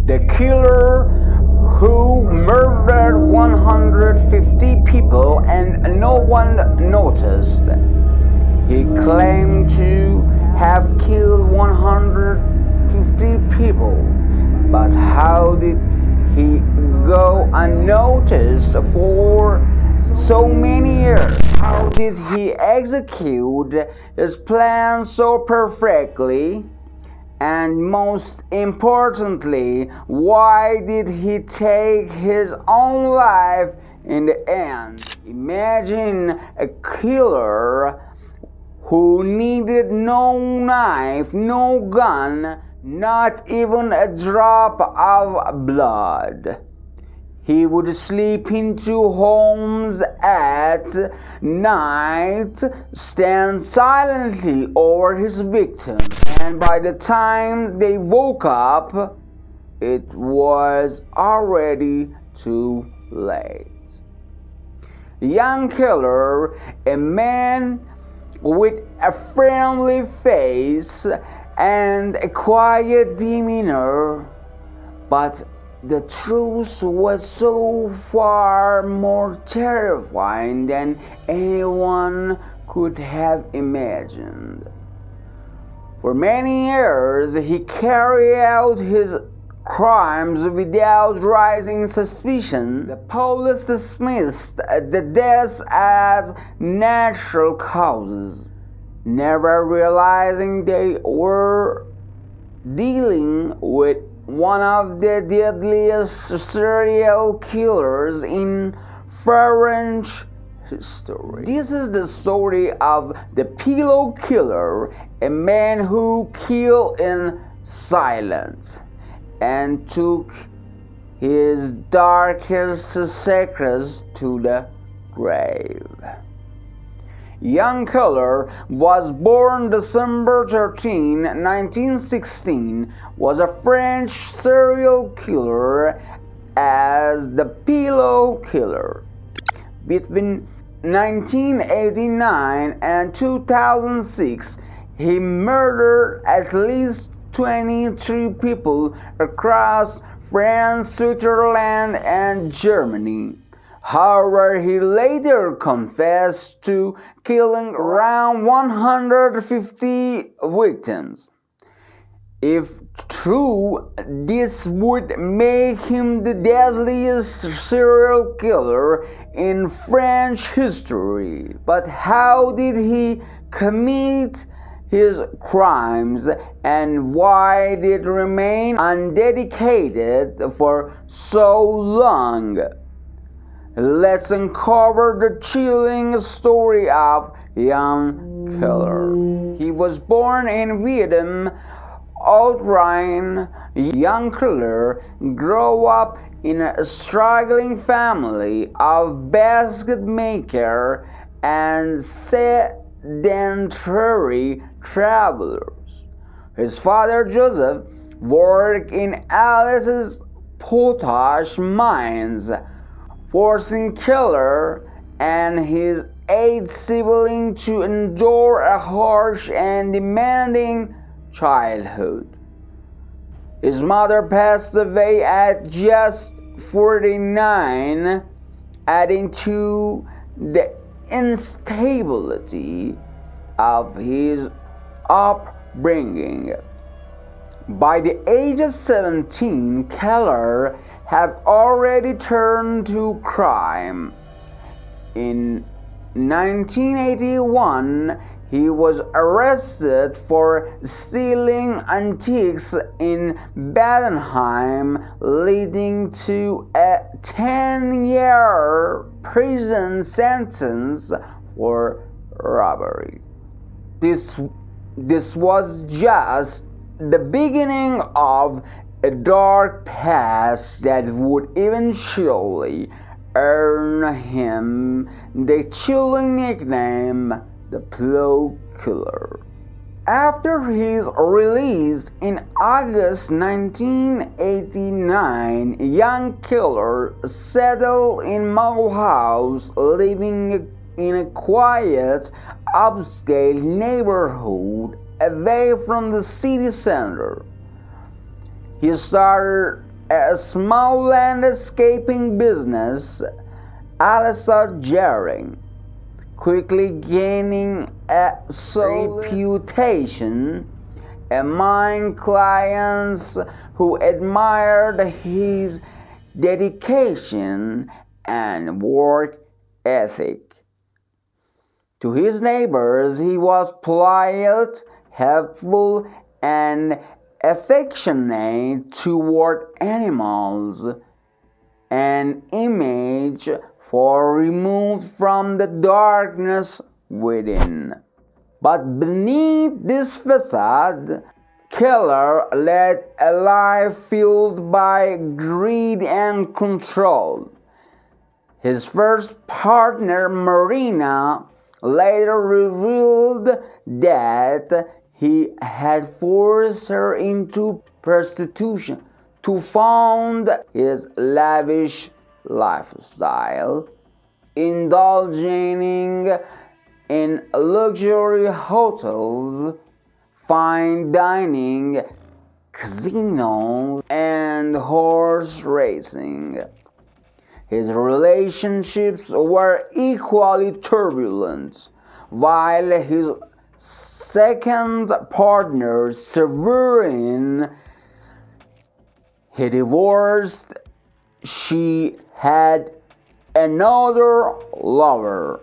The killer who murdered 150 people and no one noticed. He claimed to have killed 150 people, but how did he go unnoticed for so many years? How did he execute his plan so perfectly? And most importantly, why did he take his own life in the end? Imagine a killer who needed no knife, no gun, not even a drop of blood. He would slip into homes at night, stand silently over his victims, and by the time they woke up, it was already too late. Young killer, a man with a friendly face and a quiet demeanor, but the truth was so far more terrifying than anyone could have imagined. For many years, he carried out his crimes without raising suspicion. The police dismissed the deaths as natural causes, never realizing they were dealing with one of the deadliest serial killers in French history. This is the story of the Pillow Killer, a man who killed in silence and took his darkest secrets to the grave. Young Killer was born December 13, 1916, was a French serial killer as the Pillow Killer. Between 1989 and 2006, he murdered at least 23 people across France, Switzerland, and Germany. However, he later confessed to killing around 150 victims. If true, this would make him the deadliest serial killer in French history. But how did he commit his crimes, and why did he remain undedicated for so long? Let's uncover the chilling story of Young Killer. He was born in Vietnam, Autrian. Young Killer grew up in a struggling family of basket maker and sedentary travelers. His father Joseph worked in Alice's potash mines, forcing Killer and his 8 siblings to endure a harsh and demanding childhood. His mother passed away at just 49, adding to the instability of his upbringing. By the age of 17, Keller had already turned to crime. In 1981, he was arrested for stealing antiques in Badenheim, leading to a 10-year prison sentence for robbery. This was just the beginning of a dark past that would eventually earn him the chilling nickname the Pillow Killer. After his release in August 1989, Young Killer settled in Mulhouse, living in a quiet, upscale neighborhood away from the city center. He started a small landscaping business, Alexa Jaring, quickly gaining a solid reputation among clients who admired his dedication and work ethic. To his neighbors, he was polite, helpful, and affectionate toward animals, an image far removed from the darkness within. But beneath this facade, Keller led a life fueled by greed and control. His first partner, Marina, later revealed that he had forced her into prostitution to fund his lavish lifestyle, indulging in luxury hotels, fine dining, casinos, and horse racing. His relationships were equally turbulent. While his second partner, Severin, he divorced, she had another lover.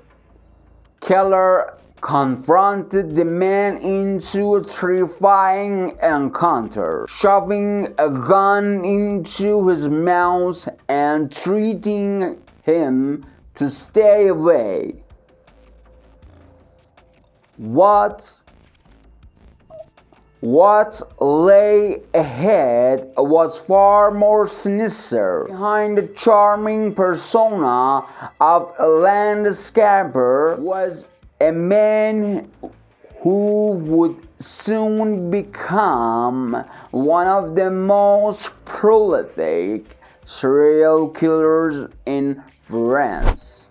Keller confronted the man into a terrifying encounter, shoving a gun into his mouth and threatening him to stay away. What lay ahead was far more sinister. Behind the charming persona of a landscaper was a man who would soon become one of the most prolific serial killers in France.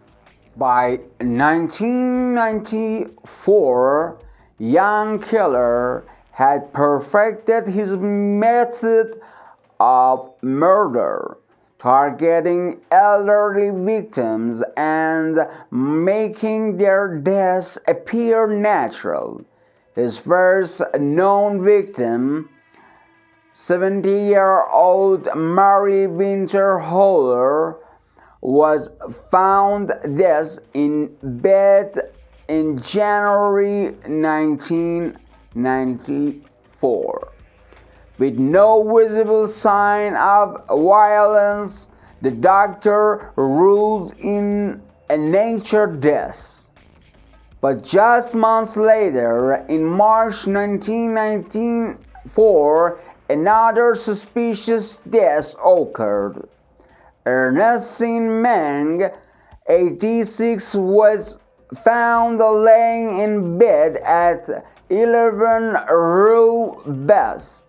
By 1994, young Keller had perfected his method of murder, targeting elderly victims and making their deaths appear natural. His first known victim, 70-year-old Mary Winterholer, was found dead in bed in January 1994. With no visible sign of violence, the doctor ruled in a nature death. But just months later, in March 1994, another suspicious death occurred. Ernestine Meng, 86, was found laying in bed at 11 Rue Bass.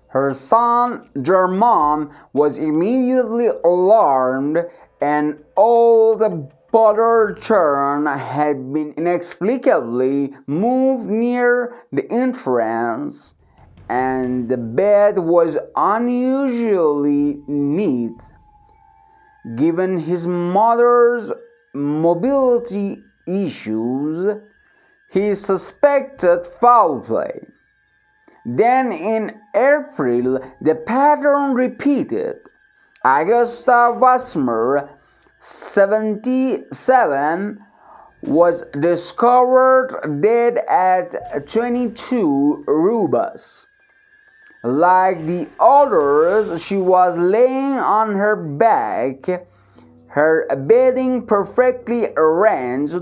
Her son, Germain, was immediately alarmed, and all the butter churn had been inexplicably moved near the entrance, and the bed was unusually neat. Given his mother's mobility issues, he suspected foul play. Then in April, the pattern repeated. Augusta Wasmer, 77, was discovered dead at 22 Rubas. Like the others, she was laying on her back, her bedding perfectly arranged.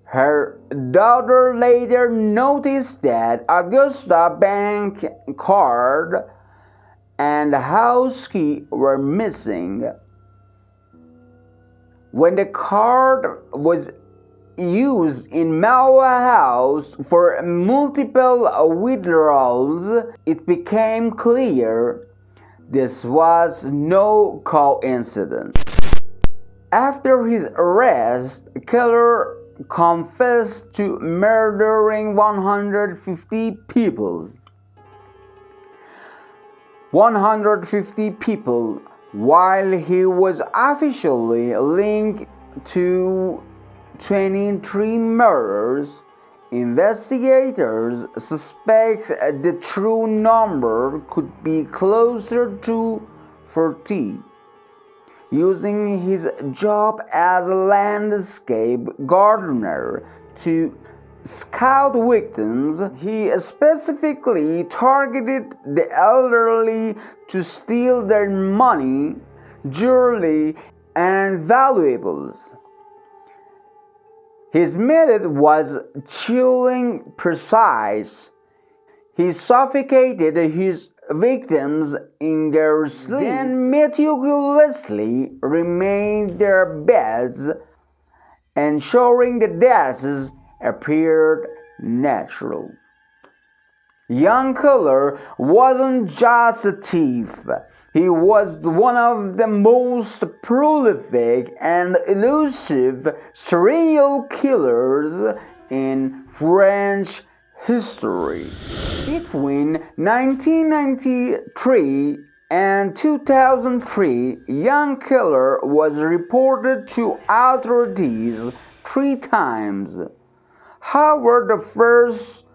Her daughter later noticed that Augusta's bank card and house key were missing. When the card was used in Malwa House for multiple withdrawals, it became clear this was no coincidence. After his arrest, Keller confessed to murdering 150 people. 150 people. While he was officially linked to 23 murders, investigators suspect the true number could be closer to 40. Using his job as a landscape gardener to scout victims, he specifically targeted the elderly to steal their money, jewelry, and valuables. His method was chilling precise. He suffocated his victims in their sleep, then meticulously remained their beds, ensuring the deaths appeared natural. Young Killer wasn't just a thief. He was one of the most prolific and elusive serial killers in French history. Between 1993 and 2003, Young Killer was reported to authorities 3 times. However, the first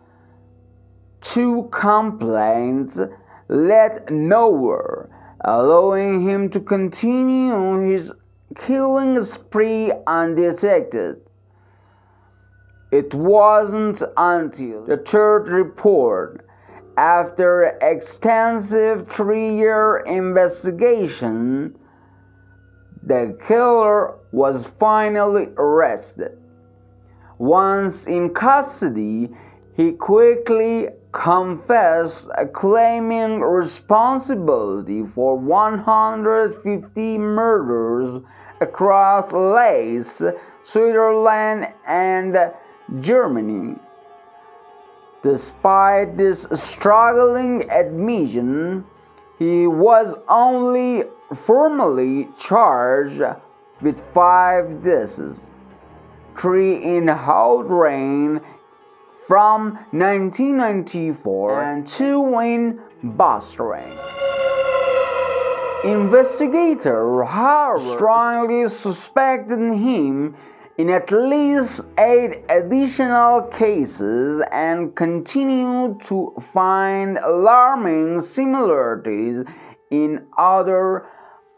2 complaints led nowhere, allowing him to continue his killing spree undetected. It wasn't until the 3rd report, after extensive 3-year investigation, the killer was finally arrested. Once in custody, he quickly confessed, claiming responsibility for 150 murders across Laos, Switzerland, and Germany. Despite this struggling admission, he was only formally charged with 5 deaths, 3 in Houtrain from 1994 and 2 in Bahrain. Investigator Harvard strongly suspected him in at least 8 additional cases and continued to find alarming similarities in other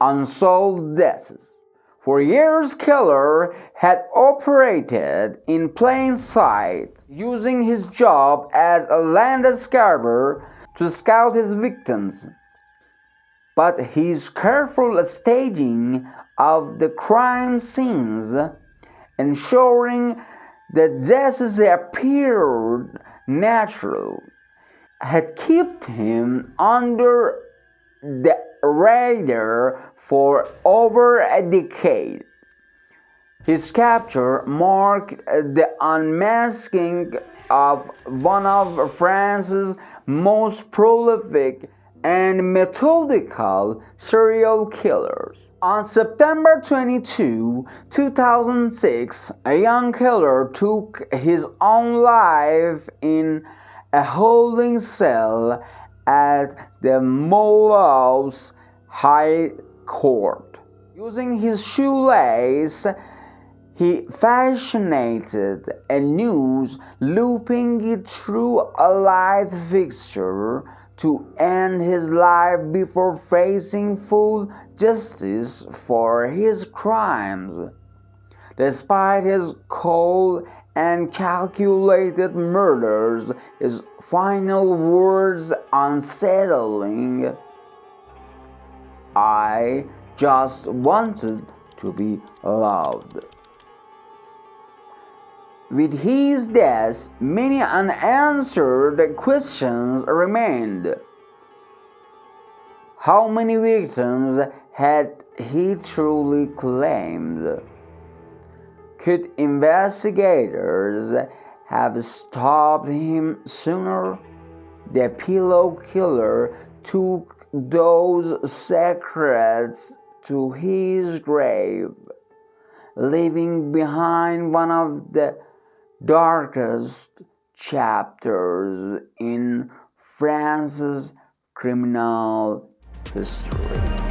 unsolved deaths. For years, Killer had operated in plain sight, using his job as a landscaper to scout his victims. But his careful staging of the crime scenes, ensuring that deaths appeared natural, had kept him under the radar for over a decade. His capture marked the unmasking of one of France's most prolific and methodical serial killers. On September 22, 2006, a young killer took his own life in a holding cell at the Mulhouse High Court. Using his shoelace, he fashioned a noose, looping it through a light fixture to end his life before facing full justice for his crimes. Despite his cold and calculated murders, his final words unsettling: "I just wanted to be loved." With his death, many unanswered questions remained. How many victims had he truly claimed? Could investigators have stopped him sooner? The pillow killer took those secrets to his grave, leaving behind one of the darkest chapters in France's criminal history.